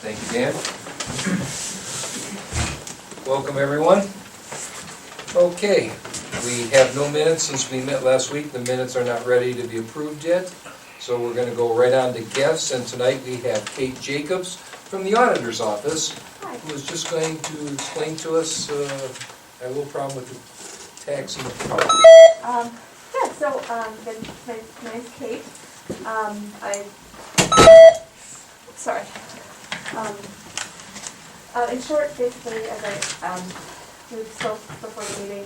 Thank you, Dan. Welcome, everyone. Okay, we have no minutes since we met last week. The minutes are not ready to be approved yet, so we're going to go right on to guests. And tonight we have Kate Jacobs from the auditor's office, who is just going to explain to us a little problem with the tax and the property. Yeah, so my name's Kate. In short, basically, as we spoke before the meeting,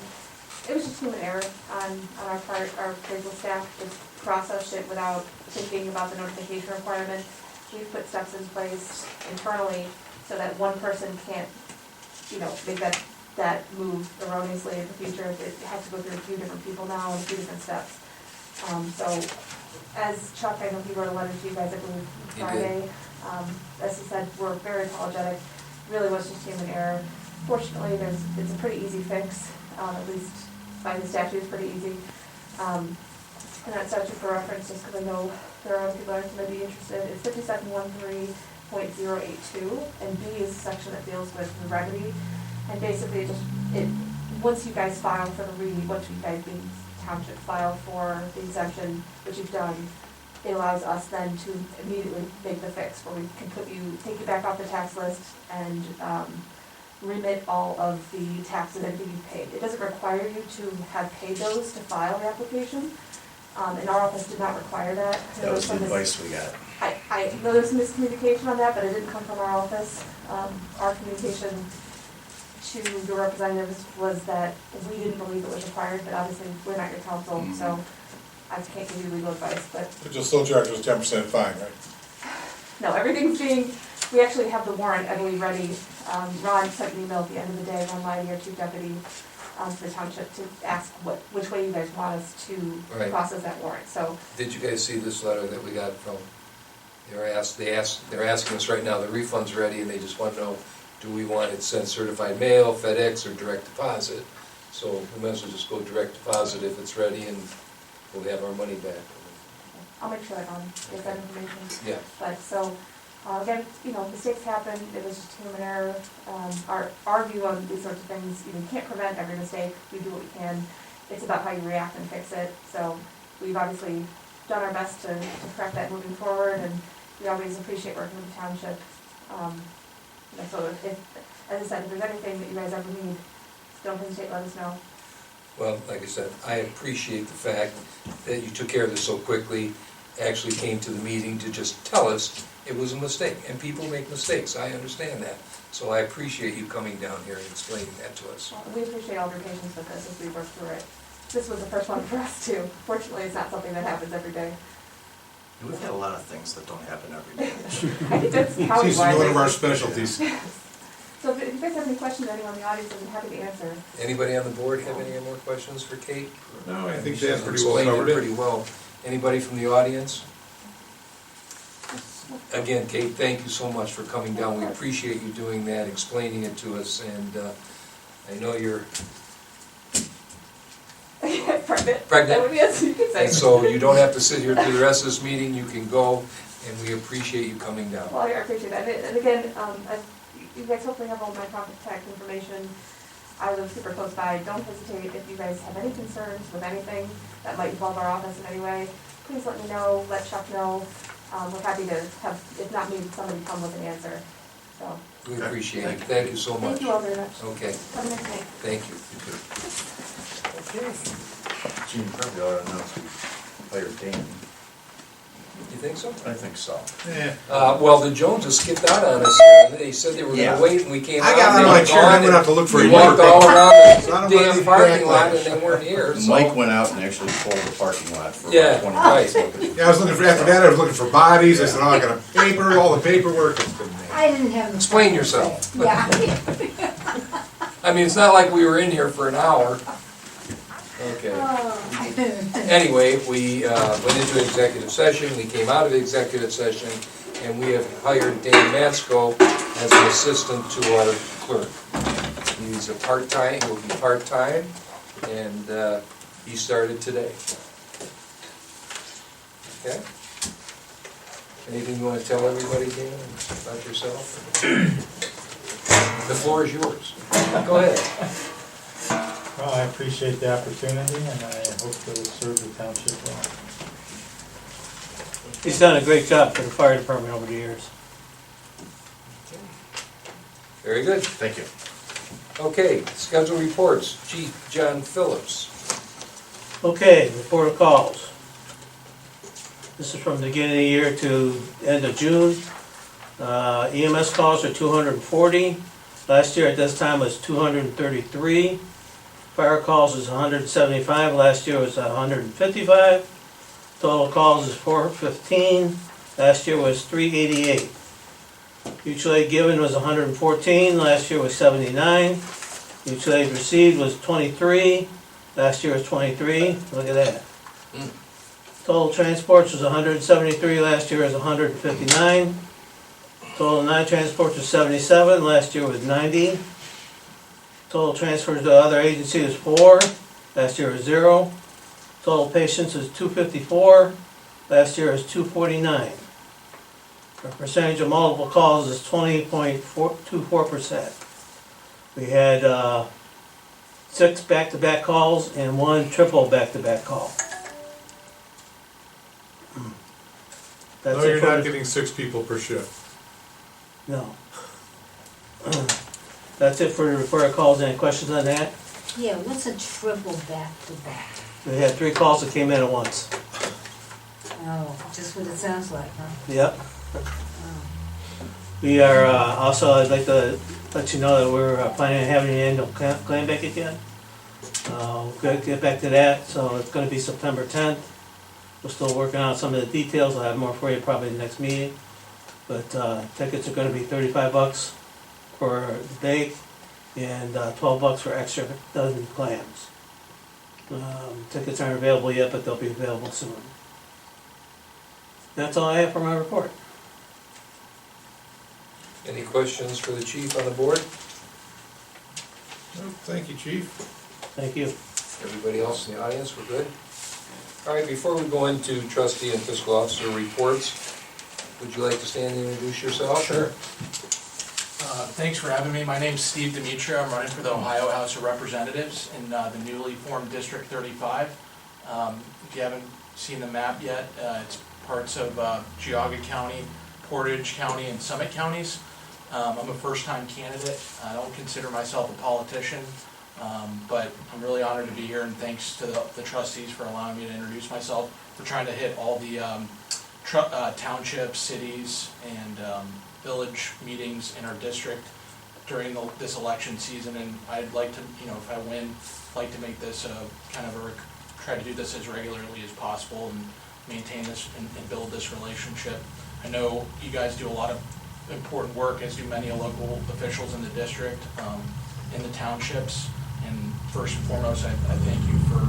it was just human error on our part. Our appraisal staff just processed it without thinking about the notification requirement. We've put steps in place internally so that one person can't, make that move erroneously in the future. It has to go through a few different people now and a few different steps. So, as Chuck, I know he wrote a letter to you guys, I believe, Friday. As he said, we're very apologetic. Really was just human error. Fortunately, it's a pretty easy fix, at least by the statute, it's pretty easy. And that statute for reference, just because I know there are other people that might be interested, is 5713.082, and B is a section that deals with the remedy. And basically, once you guys file for the once you guys being township file for the exemption, which you've done, it allows us then to immediately make the fix, where we can take you back off the tax list and remit all of the taxes that you paid. It doesn't require you to have paid those to file the application. And our office did not require that. That was the advice we got. I know there's some miscommunication on that, but it didn't come from our office. Our communication to the representatives was that we didn't believe it was required, but obviously we're not your counsel, so I can't give you legal advice. But you'll still charge us 10% fine, right? No, we actually have the warrant, I believe, ready. Ron sent an email at the end of the day, Ron Lydie, our chief deputy, to the township to ask which way you guys want us to process that warrant. So, did you guys see this letter that we got from? They're asking us right now. The refund's ready, and they just want to know: do we want it sent certified mail, FedEx, or direct deposit? So we might as well just go direct deposit if it's ready, and we'll have our money back. I'll make sure that Ron gets that information. Yeah. But so. Again, mistakes happen. It was just human error. Our view on these sorts of things, you can't prevent every mistake. We do what we can. It's about how you react and fix it. So we've obviously done our best to correct that moving forward, and we always appreciate working with the township. So as I said, if there's anything that you guys ever need, don't hesitate to let us know. Well, like I said, I appreciate the fact that you took care of this so quickly, actually came to the meeting to just tell us it was a mistake, and people make mistakes. I understand that. So I appreciate you coming down here and explaining that to us. Well, we appreciate all your patience with this as we work through it. This was the first one for us too. Fortunately, it's not something that happens every day. We've had a lot of things that don't happen every day. I think that's how Seems to be one of our specialties. So if you guys have any questions, anyone in the audience, I'm happy to answer. Anybody on the board have any more questions for Kate? No, I think that's pretty well Explained it covered. pretty well. Anybody from the audience? Again, Kate, thank you so much for coming down. We appreciate you doing that, explaining it to us, and I know you're Pregnant. Pregnant. Yes, you can say. and so you don't have to sit here through the rest of this meeting. You can go, and we appreciate you coming down. Well, I appreciate that. And again, you guys hopefully have all my contact information. I live super close by. Don't hesitate if you guys have any concerns with anything that might involve our office in any way. Please let me know. Let Chuck know. We're happy to have, if not me, somebody come with an answer. So. We appreciate it. Thank you so much. Thank you all very much. Okay. Have a nice night. Thank you. You too. Okay. Gene probably ought to announce we hired Dan. You think so? I think so. Yeah. Well, the Joneses skipped out on us here. They said they were going Yeah. to wait, and we came out. I got and on they my were chair, gone, I went out to look for we you. walked all around So I the don't damn believe parking lot, backlash. and they weren't here. So. Mike went out and actually pulled the parking lot for Yeah, about 20 right. minutes. looking Yeah, I was looking for, after that, I was looking for bodies. I said, oh, I got a paper, all the paperwork. It's been made. I didn't have. Explain yourself. Yeah. I mean, it's not like we were in here for an hour. Okay. Anyway, we went into executive session, we came out of executive session, and we have hired Dan Matsko as an assistant to our clerk. He's a part-time, he'll be part-time, and he started today. Okay? Anything you wanna tell everybody, Dan, about yourself? The floor is yours. Go ahead. Well, I appreciate the opportunity and I hope to serve the township well. He's done a great job for the fire department over the years. Very good. Thank you. Okay, schedule reports. Chief John Phillips. Okay, report of calls. This is from the beginning of the year to end of June. EMS calls are 240. Last year at this time was 233. Fire calls is 175. Last year was 155. Total calls is 415. Last year was 388. Mutual aid given was 114. Last year was 79. Mutual aid received was 23. Last year was 23. Look at that. Total transports was 173. Last year was 159. Total non-transports was 77. Last year was 90. Total transfers to other agencies was 4. Last year was 0. Total patients is 254. Last year was 249. Our percentage of multiple calls is 20.24%. We had 6 back-to-back calls and 1 triple back-to-back call. That's No, it you're for not the- getting 6 people per shift. No. That's it for the reported calls. Any questions on that? Yeah, what's a triple back-to-back? We had 3 calls that came in at once. Oh, just what it sounds like, huh? Yep. Oh. We are, also, I'd like to let you know that we're planning on having an annual clam bake again. We're gonna get back to that, so it's gonna be September 10th. We're still working on some of the details. I'll have more for you probably the next meeting. But tickets are gonna be $35 for the bake and $12 for extra dozen clams. Tickets aren't available yet, but they'll be available soon. That's all I have for my report. Any questions for the chief on the board? No, thank you, chief. Thank you. Everybody else in the audience, we're good? All right, before we go into trustee and fiscal officer reports, would you like to stand and introduce yourself? Sure. Thanks for having me. My name's Steve Demetria. I'm running for the Ohio House of Representatives in the newly formed District 35. If you haven't seen the map yet, it's parts of Geauga County, Portage County, and Summit counties. I'm a first-time candidate. I don't consider myself a politician, but I'm really honored to be here, and thanks to the trustees for allowing me to introduce myself. We're trying to hit all the townships, cities, and village meetings in our district during this election season, and I'd like to, if I win, like to make this try to do this as regularly as possible and maintain this and build this relationship. I know you guys do a lot of important work, as do many local officials in the district, in the townships, and first and foremost, I thank you for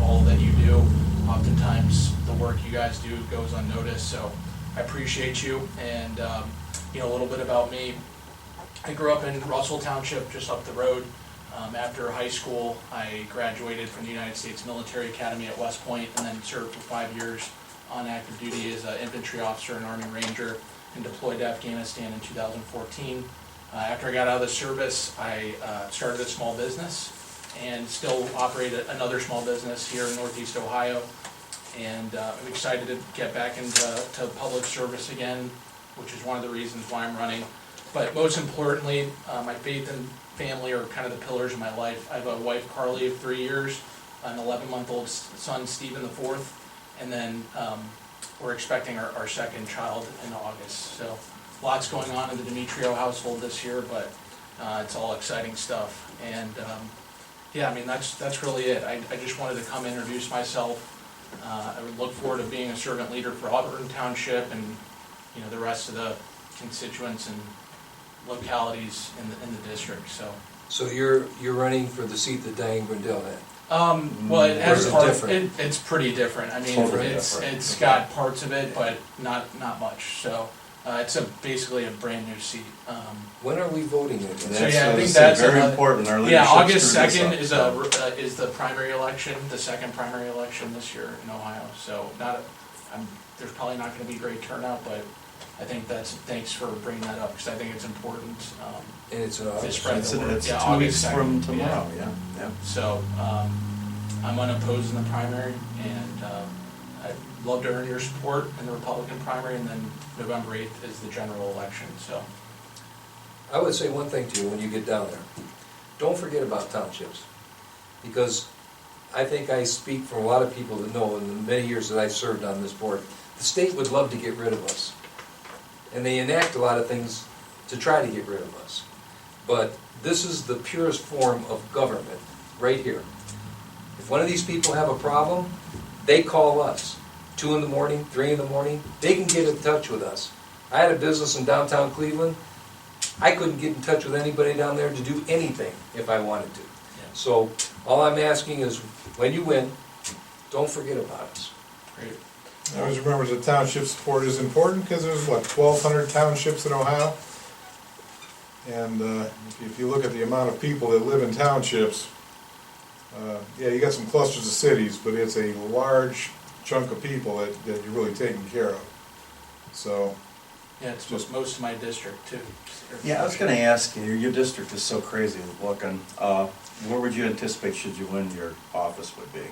all that you do. Oftentimes the work you guys do goes unnoticed, so I appreciate you. And a little bit about me. I grew up in Russell Township, just up the road. After high school, I graduated from the United States Military Academy at West Point, and then served for 5 years on active duty as an infantry officer and Army Ranger, and deployed to Afghanistan in 2014. After I got out of the service, I started a small business and still operate another small business here in Northeast Ohio. And I'm excited to get back into public service again, which is one of the reasons why I'm running. But most importantly, my faith and family are kind of the pillars of my life. I have a wife, Carly, of 3 years, an 11-month-old son, Stephen the fourth, and then we're expecting our second child in August. So lots going on in the Demetrio household this year, but it's all exciting stuff. And that's really it. I just wanted to come introduce myself. I would look forward to being a servant leader for Auburn Township and the rest of the constituents and localities in the district. So you're running for the seat that Diane Grindell had? Well, it has Or is it part, different? it's pretty different. I mean, Totally it's different. got parts of it, but not much. So it's basically a brand new seat. When are we voting again? So, yeah, I think That's that's very another- important. Our Yeah, leadership August screwed this 2nd up, is the primary election, the second primary election this year in Ohio. So there's probably not gonna be great turnout, but I think thanks for bringing that up, because I think it's important, And it's an to August. spread It's the word. it's Yeah, 2 August weeks from 2nd, tomorrow, yeah. So, I'm unopposed in the primary, and I'd love to earn your support in the Republican primary, and then November 8th is the general election, so. I would say one thing to you when you get down there. Don't forget about townships. Because I think I speak for a lot of people that know in the many years that I've served on this board, the state would love to get rid of us. And they enact a lot of things to try to get rid of us. But this is the purest form of government, right here. If one of these people have a problem, they call us. 2 in the morning, 3 in the morning, they can get in touch with us. I had a business in downtown Cleveland. I couldn't get in touch with anybody down there to do anything if I wanted to. So all I'm asking is, when you win, don't forget about us. Great. I always remember the township support is important, because there's, what, 1,200 townships in Ohio? And if you look at the amount of people that live in townships, yeah, you got some clusters of cities, but it's a large chunk of people that you're really taking care of. So, Yeah, it's just most of my district, too. Yeah, I was gonna ask you, your district is so crazy looking, where would you anticipate, should you win, your office would be?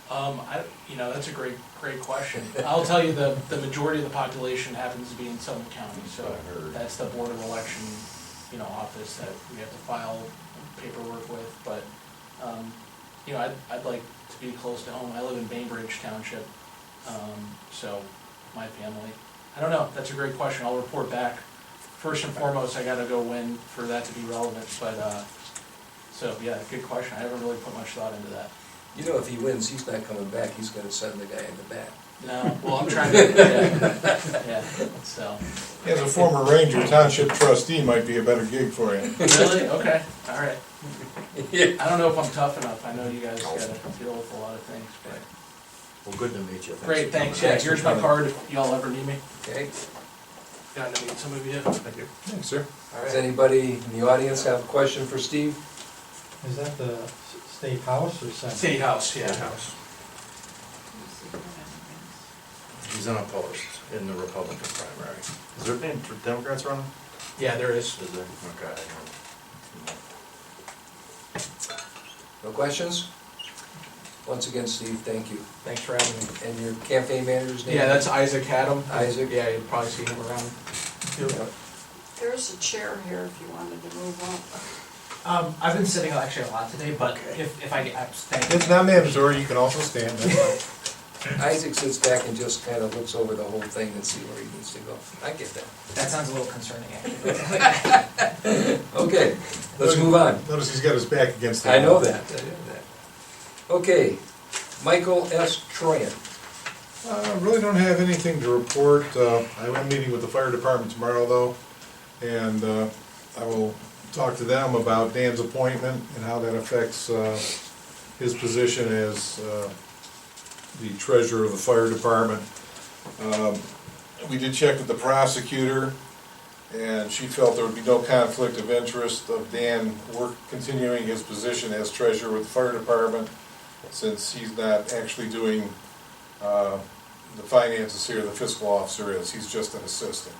That's a great question. I'll tell you, the majority of the population happens to be in Suffolk County, so I heard. that's the Board of Election, office that we have to file paperwork with, but, I'd like to be close to home. I live in Bainbridge Township, so my family. I don't know, that's a great question, I'll report back. First and foremost, I gotta go win for that to be relevant, but, so, yeah, good question, I haven't really put much thought into that. You know, if he wins, he's not coming back, he's gonna send the guy in the back. No, well, I'm trying to, yeah, so. as a former Ranger Township trustee, might be a better gig for you. Really? Okay, all right. Yeah. I don't know if I'm tough enough, I know you guys gotta deal with a lot of things, but. Well, good to meet you. Great, thanks, for yeah, coming. here's my card if y'all ever need me. Okay, Gotten to meet some of you. Thank you. Thanks, sir. does anybody in the audience have a question for Steve? Is that the state house or senate? State House, yeah. He's unopposed in the Republican primary. Is there any Democrats running? Yeah, there is. Is there? Okay. No questions? Once again, Steve, thank you. Thanks for having me. And your campaign manager's name? Yeah, that's Isaac Haddam. Isaac. Yeah, you'll probably see him around. Yeah. There's a chair here if you wanted to move up. I've been sitting actually a lot today, but if I get, thank you. It's not mandatory, you can also stand. That's fine. Isaac sits back and just kind of looks over the whole thing and see where he needs to go. I get that. That sounds a little concerning, actually. Okay, let's move on. Notice he's got his back against the I know wall. that, I know that. Okay, Michael S. Troyan. Really don't have anything to report. I am meeting with the fire department tomorrow, though, and I will talk to them about Dan's appointment and how that affects his position as the treasurer of the fire department. We did check with the prosecutor, and she felt there would be no conflict of interest of Dan continuing his position as treasurer with the fire department, since he's not actually doing the finances here, the fiscal officer is, he's just an assistant.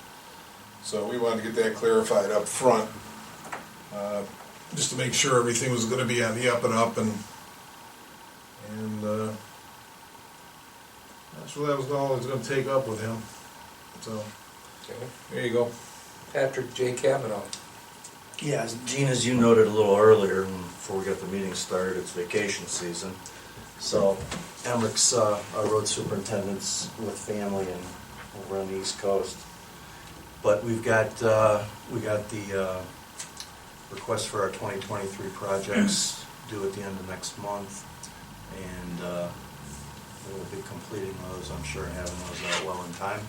So we wanted to get that clarified up front, just to make sure everything was gonna be on the up and up, and that's what that was all I was gonna take up with him. So, Okay. there you go. Patrick J. Kavanaugh. Yeah, Gene, as you noted a little earlier, before we got the meeting started, it's vacation season. So Emmerich's our road superintendent's with family and over on the East Coast. But we got the request for our 2023 projects due at the end of next month. And we'll be completing those, I'm sure, and having those out well in time.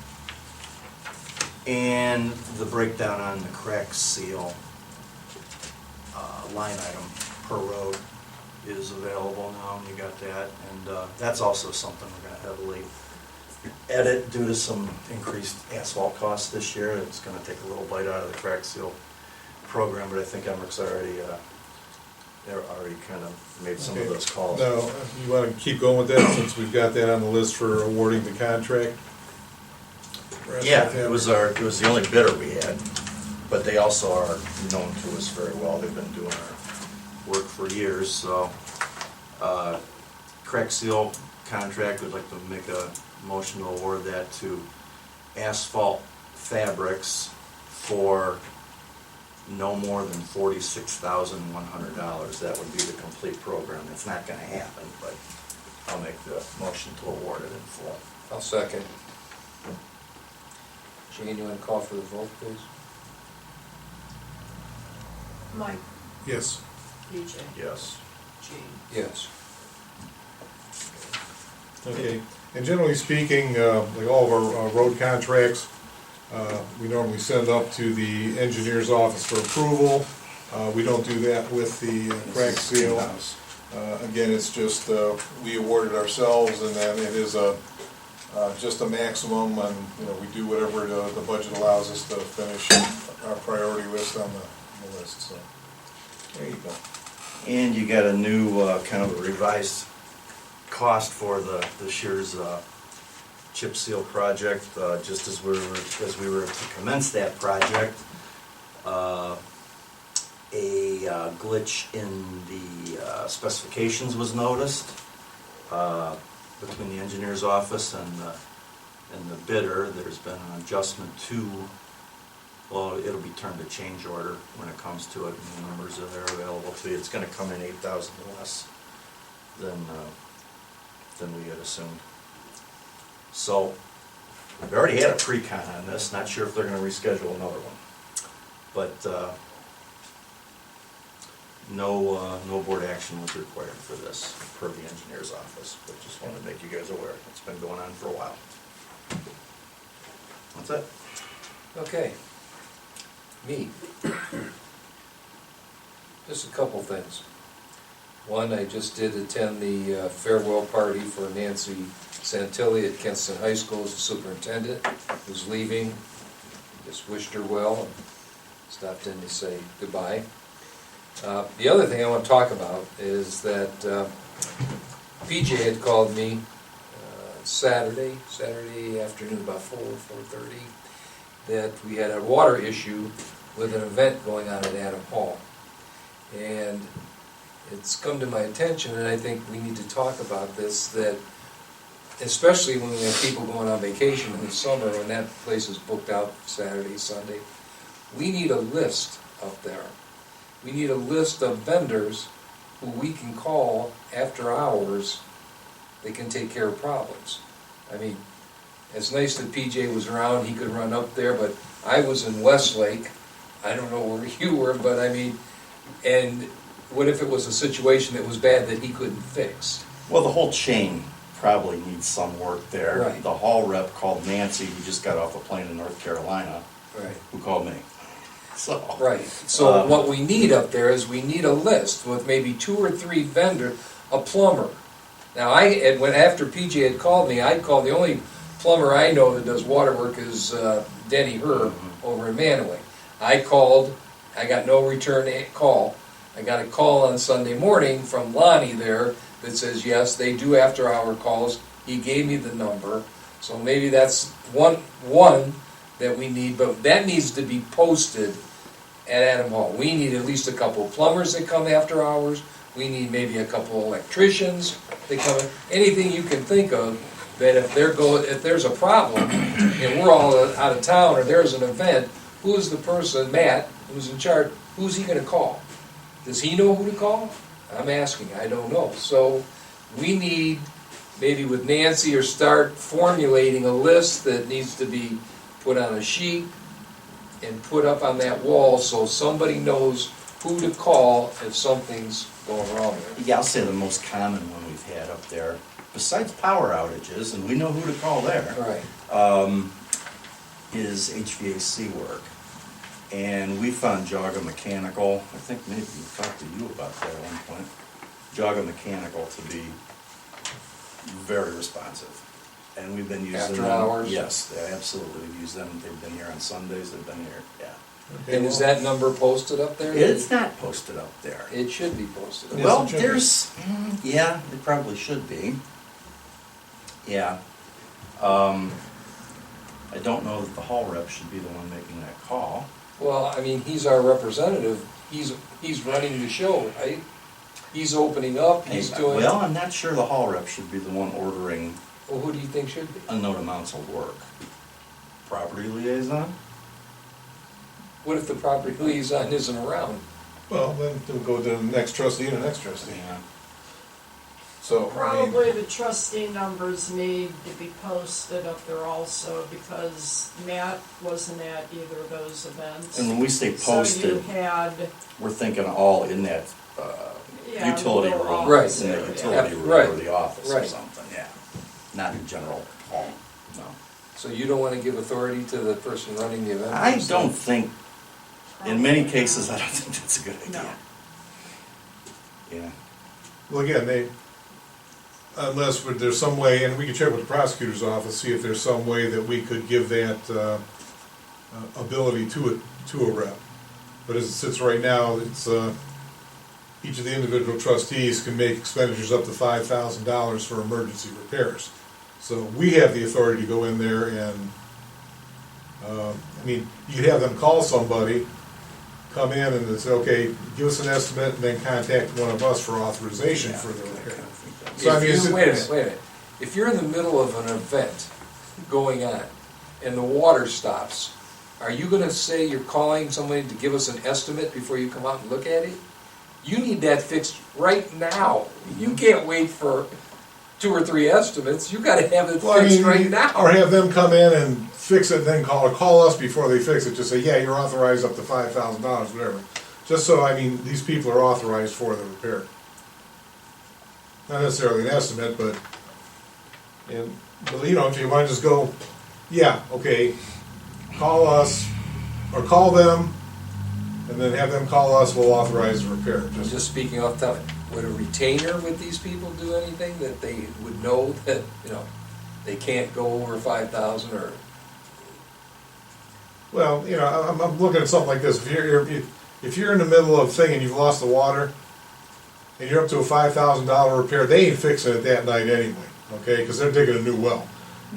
And the breakdown on the crack seal line item per road is available now, and you got that. And that's also something we're gonna heavily edit due to some increased asphalt costs this year. It's gonna take a little bite out of the crack seal program, but I think Emmerich's already kind of made some of those calls. Now, you wanna keep going with that, since we've got that on the list for awarding the contract? for Yeah, asphalt it was the only bidder we had, but they also are known to us very well. They've been doing our work for years, so. Crack seal contract, we'd like to make a motion to award that to Asphalt Fabrics for no more than $46,100. That would be the complete program. It's not gonna happen, but I'll make the motion to award it in full. I'll second. Jane, you want to call for the vote, please? Mike, Yes. BJ, Yes. Gene. Yes. Okay, and generally speaking, like all of our road contracts, we normally send up to the engineer's office for approval. We don't do that with the crack seal. Again, it's just, we award it ourselves, and then it is just a maximum, and, you know, we do whatever the budget allows us to finish our priority list on the list, so. There you go. And you got a new, kind of a revised cost for the this year's chip seal project. Just as we were to commence that project, a glitch in the specifications was noticed between the engineer's office and the bidder. There's been an adjustment to, well, it'll be turned to change order when it comes to it, and the numbers that are available to you. It's gonna come in 8,000 less than we had assumed. So, we already had a pre-con on this, not sure if they're gonna reschedule another one. But, no board action was required for this, per the engineer's office, but just wanted to make you guys aware. It's been going on for a while. That's it. Okay. Me. Just a couple things. One, I just did attend the farewell party for Nancy Santilli at Kenston High School as the superintendent, who's leaving. Just wished her well and stopped in to say goodbye. The other thing I want to talk about is that PJ had called me Saturday afternoon about 4:30, that we had a water issue with an event going on at Adam Hall. And it's come to my attention, and I think we need to talk about this, that especially when we have people going on vacation in the summer, when that place is booked out Saturday, Sunday, we need a list up there. We need a list of vendors who we can call after hours that can take care of problems. I mean, it's nice that PJ was around, he could run up there, but I was in Westlake. I don't know where you were, but I mean, and what if it was a situation that was bad that he couldn't fix? Well, the whole chain probably needs some work there. Right. The hall rep called Nancy, who just got off a plane in North Carolina, Right. who called me. So. Right, so what we need up there is we need a list with maybe 2 or 3 vendors, a plumber. Now, after PJ had called me, I'd called, the only plumber I know that does water work is Denny Herb over in Manaway. I called, I got no return call. I got a call on Sunday morning from Lonnie there that says, yes, they do after-hour calls. He gave me the number, so maybe that's one that we need, but that needs to be posted at Adam Hall. We need at least a couple of plumbers that come after hours. We need maybe a couple of electricians that come in. Anything you can think of that if there's a problem and we're all out of town or there's an event, who's the person, Matt, who's in charge, who's he gonna call? Does he know who to call? I'm asking, I don't know. So we need, maybe with Nancy, or start formulating a list that needs to be put on a sheet and put up on that wall so somebody knows who to call if something's going wrong there. Yeah, I'll say the most common one we've had up there, besides power outages, and we know who to call there, Right. is HVAC work. And we found Jogga Mechanical, I think maybe we talked to you about that at one point, Jogga Mechanical to be very responsive. And we've been using them. After hours? Yes, they absolutely, we've used them. They've been here on Sundays, they've been here, yeah. Okay, And is that number posted up there? It's not posted up there. It should be posted. Yes, Well, it should be. there's, yeah, it probably should be. Yeah. I don't know that the hall rep should be the one making that call. Well, I mean, he's our representative, he's running the show, right? He's opening up, he's doing. Well, I'm not sure the hall rep should be the one ordering Well, who do you think should be? unknown amounts of work. Property liaison? What if the property liaison isn't around? Well, then we'll go to the next trustee and the next trustee. Yeah. So, I mean, Probably the trustee numbers need to be posted up there also, because Matt wasn't at either of those events. And when we say So you posted, had, we're thinking all in that yeah, utility little room. Right. In the office utility room Right. or the office or Right. something, yeah. Not in general hall, no. So you don't wanna give authority to the person running the event? I don't think, in many cases, I don't think that's a good idea. Yeah. well, again, unless there's some way, and we can check with the prosecutor's office, see if there's some way that we could give that ability to a rep. But as it sits right now, it's, each of the individual trustees can make expenditures up to $5,000 for emergency repairs. So we have the authority to go in there and, I mean, you'd have them call somebody, come in and say, okay, give us an estimate, and then contact one of us for authorization for the repair. So, I mean, If it's- you, wait a minute. If you're in the middle of an event going on and the water stops, are you gonna say you're calling somebody to give us an estimate before you come out and look at it? You need that fixed right now. You can't wait for 2 or 3 estimates. You gotta have it Well, I fixed mean, right now. or have them come in and fix it, and then call us before they fix it, just say, yeah, you're authorized up to $5,000, whatever. Just so, I mean, these people are authorized for the repair. Not necessarily an estimate, but, you know, if you wanna just go, yeah, okay, call us, or call them, and then have them call us, we'll authorize the repair. Just speaking off topic, would a retainer with these people do anything that they would know that, you know, they can't go over 5,000 or? Well, you know, I'm looking at something like this, if you're in the middle of a thing and you've lost the water, and you're up to a $5,000 repair, they ain't fixing it that night anyway, okay, because they're digging a new well.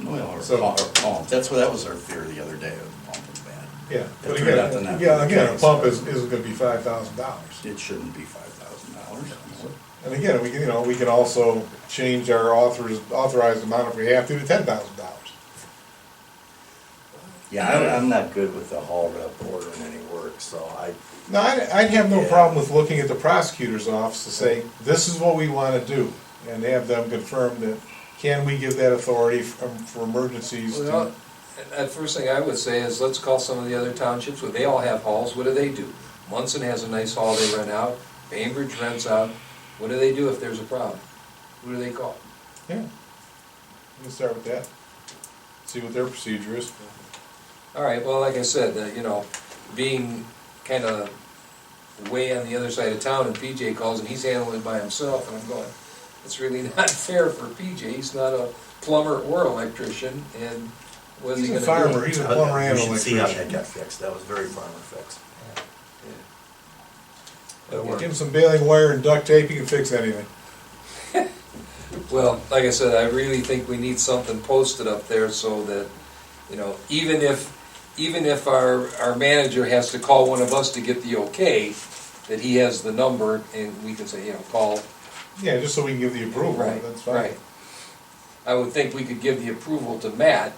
Well, or So- pump, that was our fear the other day, the pump was bad. Yeah, It but turned out to not be the again, a case, pump but isn't gonna be $5,000. It shouldn't be $5,000. And again, we can, you know, we can also change our authorized amount if we have to $10,000. Yeah, I'm not good with the hall rep ordering any work, so No, I'd have no Yeah. problem with looking at the prosecutor's office to say, this is what we wanna do, and have them confirm that, can we give that authority for emergencies Well, to, that first thing I would say is, let's call some of the other townships, where they all have halls, what do they do? Munson has a nice hall they rent out, Bainbridge rents out, what do they do if there's a problem? Who do they call? yeah. We can start with that, see what their procedure is. All right, well, like I said, you know, being kind of way on the other side of town, and PJ calls and he's handling it by himself, and I'm going, it's really not fair for PJ, he's not a plumber or electrician, and what's he He's gonna a do? farmer, he's a plumber and you an should see how electrician. that got fixed, that was very farmer fixed. That'll Give work. him some baling wire and duct tape, he can fix anything. Well, like I said, I really think we need something posted up there so that, you know, even if our manager has to call one of us to get the okay, that he has the number and we can say, you know, call. Yeah, just so we can give the approval, Right, that's fine. right. I would think we could give the approval to Matt.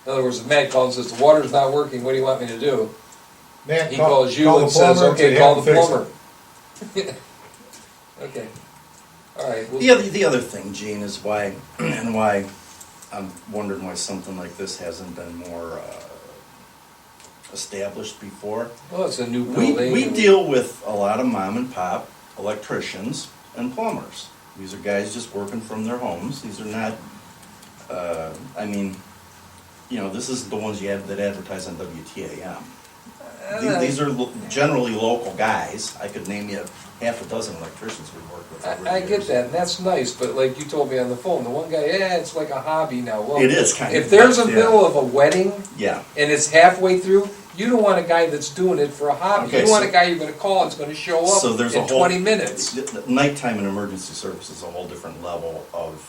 In other words, if Matt calls and says, the water's not working, what do you want me to do? Matt, He call calls you the and says, plumber okay, say, call have the him fix plumber. it. Okay, all right. well- The other thing, Gene, is why, and why I'm wondering why something like this hasn't been more established before. Well, it's a new building. We deal with a lot of mom and pop electricians and plumbers. These are guys just working from their homes. These are not, I mean, you know, this is the ones you have that advertise on WTAM. These are generally local guys. I could name you half a dozen electricians we work with over the I get years. that, and that's nice, but like you told me on the phone, the one guy, yeah, it's like a hobby now. Well, It is kind of. if there's a yeah. middle of a wedding Yeah. and it's halfway through, you don't want a guy that's doing it for a hobby. Okay, You want so- a guy you're gonna call that's gonna show up So there's a in whole 20 minutes. the nighttime and emergency service is a whole different level of.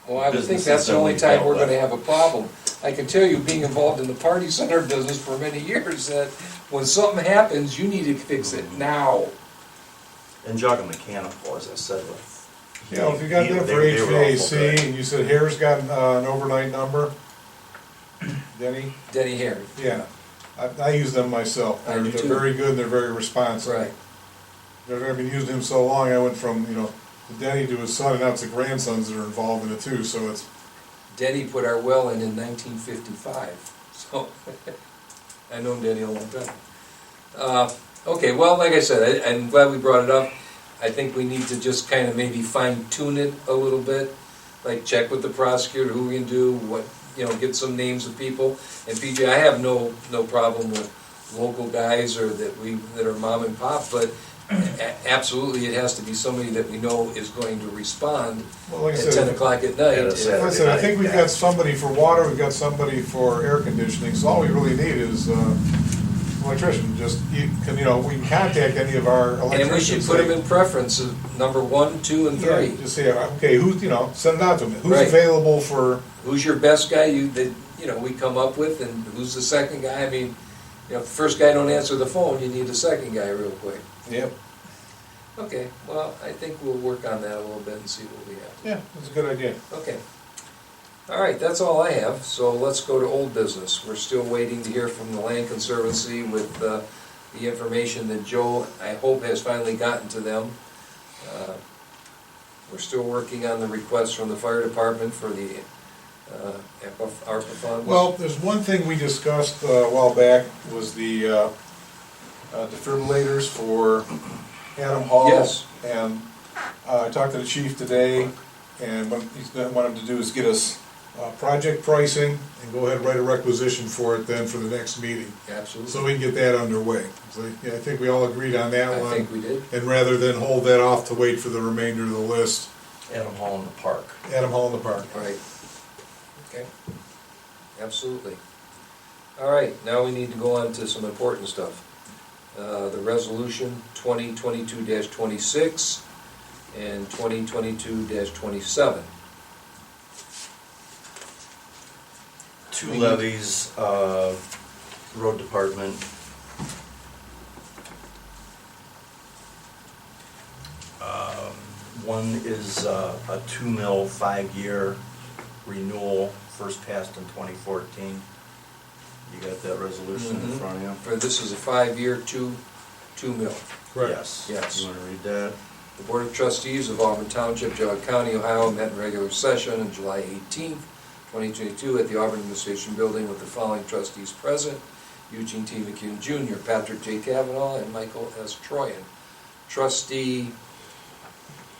Well, I would think businesses that's the that only we time dealt we're gonna with. have a problem. I can tell you, being involved in the party center business for many years, that when something happens, you need to fix it now. And Jog and Mechanical, as I said, You know, if you got that for they were awful good. HVAC, and you said Hare's got an overnight number, Denny? Denny Hare. Yeah, I use them myself. I do They're too. very good, and they're very responsive. Right. I've been using him so long, I went from, Denny to his son, and now it's the grandsons that are involved in it too, so it's, Denny put our well in 1955, so I've known Denny a long time. Okay, well, like I said, I'm glad we brought it up. I think we need to just kind of maybe fine tune it a little bit, like check with the prosecutor who we can do, what, get some names of people. And PJ, I have no problem with local guys or that are mom and pop, but absolutely it has to be somebody that we know is going to respond well, like I at said. 10 o'clock at night. Yeah, If- Saturday Like I said, I think night, we've yeah. got somebody for water, we've got somebody for air conditioning, so all we really need is, electrician, we can contact any of our electricians. And we should put them in preference of number 1, 2, and 3. Yeah, just say, okay, send it out to them, who's Right. available for, Who's your best guy we come up with, and who's the second guy? I mean, if the first guy don't answer the phone, you need the second guy real quick. yep, Okay, well, I think we'll work on that a little bit and see what we have. yeah, that's a good idea. Okay. All right, that's all I have, so let's go to old business. We're still waiting to hear from the Land Conservancy with the information that Joe, I hope, has finally gotten to them. We're still working on the request from the fire department for the ARPA funds. Well, there's one thing we discussed a while back, was the defibrillators for Adam Hall. Yes. And I talked to the chief today, and what he's gonna want him to do is get us project pricing, and go ahead and write a requisition for it then for the next meeting, Absolutely. so we can get that underway. So, yeah, I think we all agreed on that I one. think we did. And rather than hold that off to wait for the remainder of the list, Adam Hall in the park. Adam Hall in the park. Right. Okay. Absolutely. All right, now we need to go on to some important stuff. The resolution 2022-26 and 2022-27. Two levies, road department. One is a 2 mil 5-year renewal, first passed in 2014. You got that resolution in Mhm. front of you? For this is a 5-year, 2 mil. Correct. Yes. Yes. You want to read that? The Board of Trustees of Auburn Township, Jog County, Ohio, met in regular session on July 18th, 2022 at the Auburn Administration Building with the following trustees present: Eugene T. McCune Jr., Patrick J. Kavanaugh, and Michael S. Troyan. Trustee,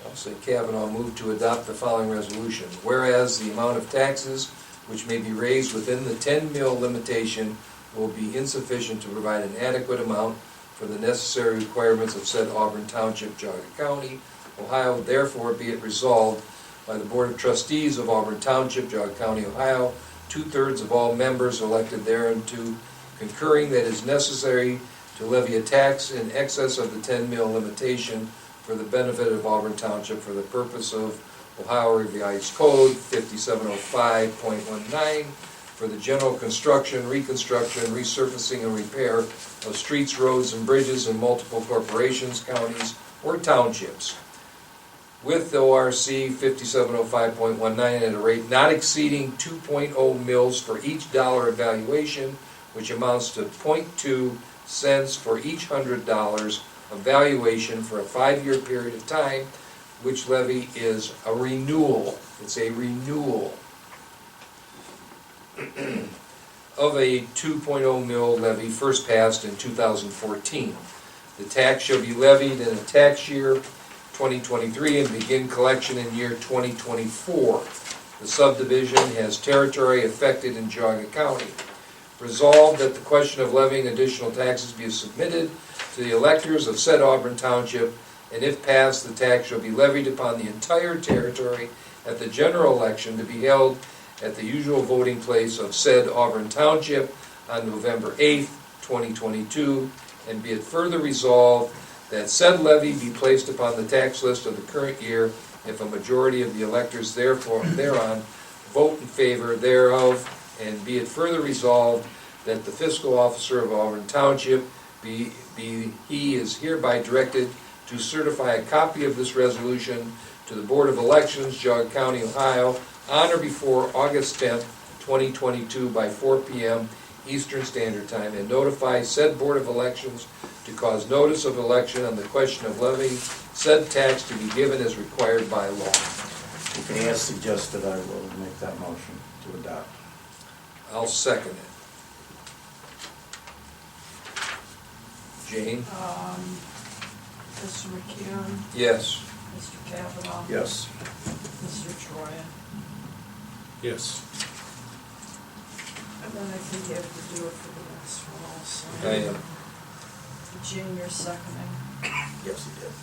I'll say Kavanaugh, moved to adopt the following resolution. Whereas the amount of taxes which may be raised within the 10 mil limitation will be insufficient to provide an adequate amount for the necessary requirements of said Auburn Township, Geauga County, Ohio, therefore be it resolved by the Board of Trustees of Auburn Township, Geauga County, Ohio, 2/3 of all members elected thereunto concurring that it is necessary to levy a tax in excess of the 10 mil limitation for the benefit of Auburn Township for the purpose of Ohio Revised Code 5705.19 for the general construction, reconstruction, resurfacing, and repair of streets, roads, and bridges in multiple corporations, counties, or townships, with ORC 5705.19 at a rate not exceeding 2.0 mils for each dollar of valuation, which amounts to 0.2 cents for each $100 of valuation for a 5-year period of time, which levy is a renewal. It's a renewal of a 2.0 mil levy first passed in 2014. The tax shall be levied in a tax year 2023 and begin collection in year 2024. The subdivision has territory affected in Geauga County. Resolved that the question of levying additional taxes be submitted to the electors of said Auburn Township, and if passed, the tax shall be levied upon the entire territory at the general election to be held at the usual voting place of said Auburn Township on November 8th, 2022, and be it further resolved that said levy be placed upon the tax list of the current year if a majority of the electors therefore thereon vote in favor thereof, And be it further resolved that the fiscal officer of Auburn Township he is hereby directed to certify a copy of this resolution to the Board of Elections, Jog County, Ohio, on or before August 10th, 2022 by 4 p.m. Eastern Standard Time, and notify said Board of Elections to cause notice of election on the question of levying said tax to be given as required by law. If as suggested, I will make that motion to adopt. I'll second it. Jane? Mr. McKeon, Yes. Mr. Kavanaugh. Yes. Mr. Troy. Yes. And then I think you have to do it for the next one also. I am. Jean, you're seconding. Yes, he did.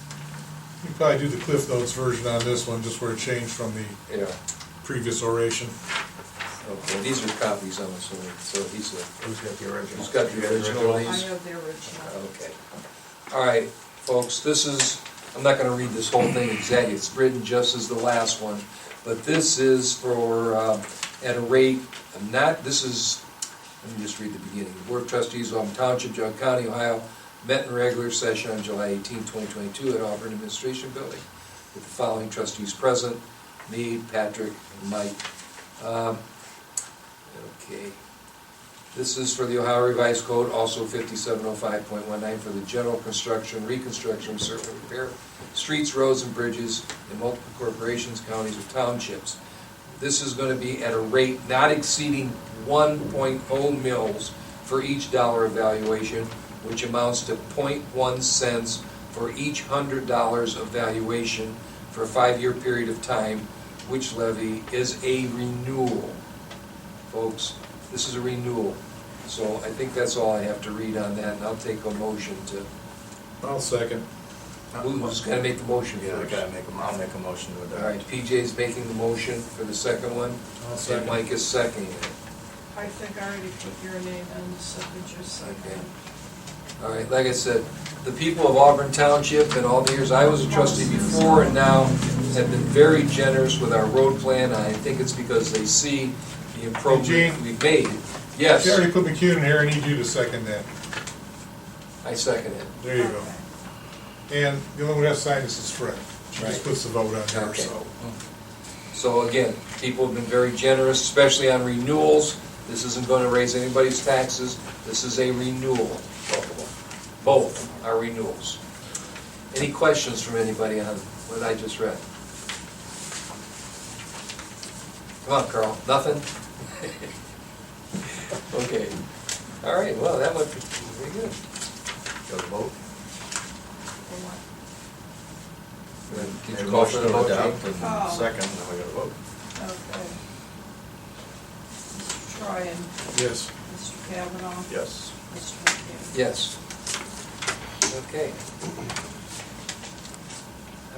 You probably do the Cliff Notes version on this one, just where it changed from the Yeah. previous oration. Okay, these are copies, I'm assuming, so he's Who's got the original? who's got the original of I these? have the original. Okay. All right, folks, this is, I'm not gonna read this whole thing exactly, it's written just as the last one, but this is for, at a rate, let me just read the beginning. The Board of Trustees of Auburn Township, Jog County, Ohio, met in regular session on July 18, 2022 at Auburn Administration Building with the following trustees present, me, Patrick, and Mike. Okay. This is for the Ohio Revised Code, also 5705.19 for the general construction, reconstruction, certain repair, streets, roads, and bridges in multiple corporations, counties, or townships. This is going to be at a rate not exceeding 1.0 mils for each dollar of valuation, which amounts to 0.1 cents for each $100 of valuation for a 5-year period of time, which levy is a renewal. Folks, this is a renewal. So I think that's all I have to read on that, and I'll take a motion to, I'll second. who's gonna make the motion Yeah, first? I'll make a motion to adopt. All right, PJ's making the motion for the second one, I'll and second. Mike is seconding it. I think I already put your name in, so did you second? All right, like I said, the people of Auburn Township and all the years I was a trustee before and now have been very generous with our road plan. I think it's because they see the improvement Gene? we've made. Yes, She already put McCune in here, I need you to second that. I second it. There you go. And the only one who has to sign this is Fred. She just Right. puts the vote on there, Okay. so. So again, people have been very generous, especially on renewals. This isn't going to raise anybody's taxes. This is a renewal. Both are renewals. Any questions from anybody on what I just read? Come on, Carl. Nothing? Okay. All right, well, that went pretty good. Got a vote? Did you call for the vote, Jane? Oh. Second, then we got a vote. Okay. Mr. Troy and Yes. Mr. Kavanaugh. Yes. Mr. McKeon. Yes. Okay.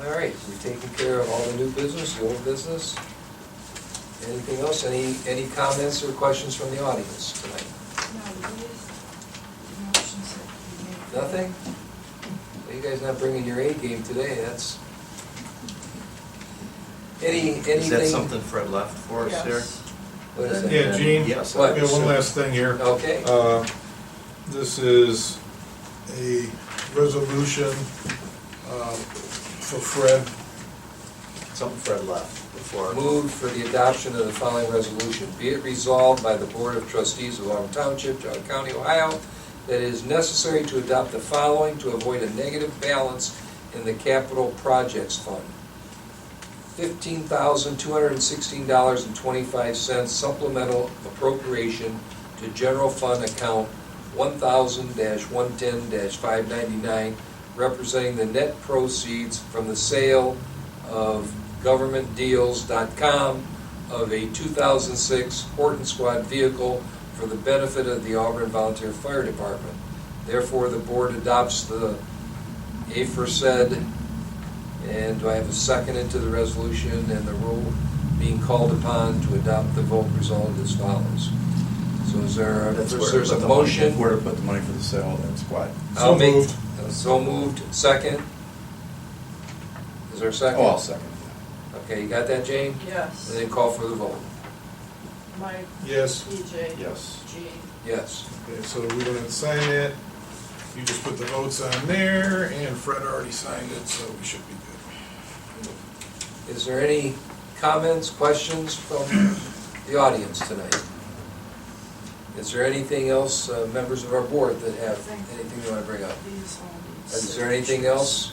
All right, we've taken care of all the new business, the old business. Anything else? Any comments or questions from the audience tonight? Now, these motions have to be made. Nothing? Well, you guys not bringing your A game today, that's... Anything? Is that something Fred left for us here? Yes. What is that? Yeah, Gene? Yes. What? Yeah, one last thing here. Okay. This is a resolution for Fred. Something Fred left before. Moved for the adoption of the following resolution. Be it resolved by the Board of Trustees of Auburn Township, Jog County, Ohio, that it is necessary to adopt the following to avoid a negative balance in the capital projects fund. $15,216.25 supplemental appropriation to general fund account 1000-110-599, representing the net proceeds from the sale of governmentdeals.com of a 2006 Horton Squad vehicle for the benefit of the Auburn Volunteer Fire Department. Therefore, the board adopts the aforesaid, and do I have a second into the resolution, and the rule being called upon to adopt the vote resulted as follows. So is there, That's first where to there's put a the money- motion? Where to put the money for the sale of that squad. I'll make- moved. So moved, second? Is there a second? Oh, I'll second. Okay, you got that, Jane? Yes. And then call for the vote. Mike, Yes. TJ, Yes. Gene. Yes. Okay, so we don't have to sign it. You just put the votes on there, and Fred already signed it, so we should be good. Is there any comments, questions from the audience tonight? Is there anything else, members of our board that have anything you want to bring up? These all need Is there anything signatures. else?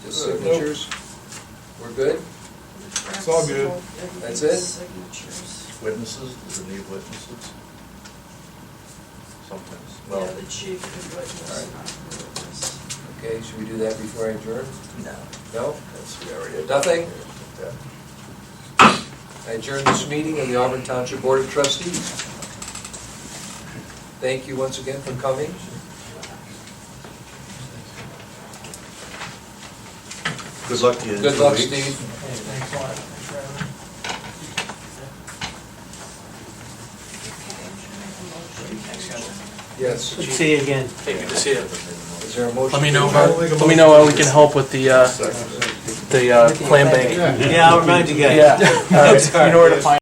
Just signatures? We're good? It's all good. Everything That's is it? Signatures. Witnesses, does it need witnesses? Sometimes. Yeah, Well, the chief could witness, All right. not the witness. Okay, should we do that before I adjourn? no, No? that's, we already did. Nothing? Yeah. I adjourn this meeting of the Auburn Township Board of Trustees. Thank you once again for coming. Good luck to you in Good 2 luck, weeks. Steve. Thanks a lot. Thanks for having me. Thanks, guys. Yes. Good to see you again. Hey, good to see you. Is there a motion? Let me know to adjourn? let me know how we can help with the clam bank. Yeah, I'll remind you guys. Yeah, all right. You know where to find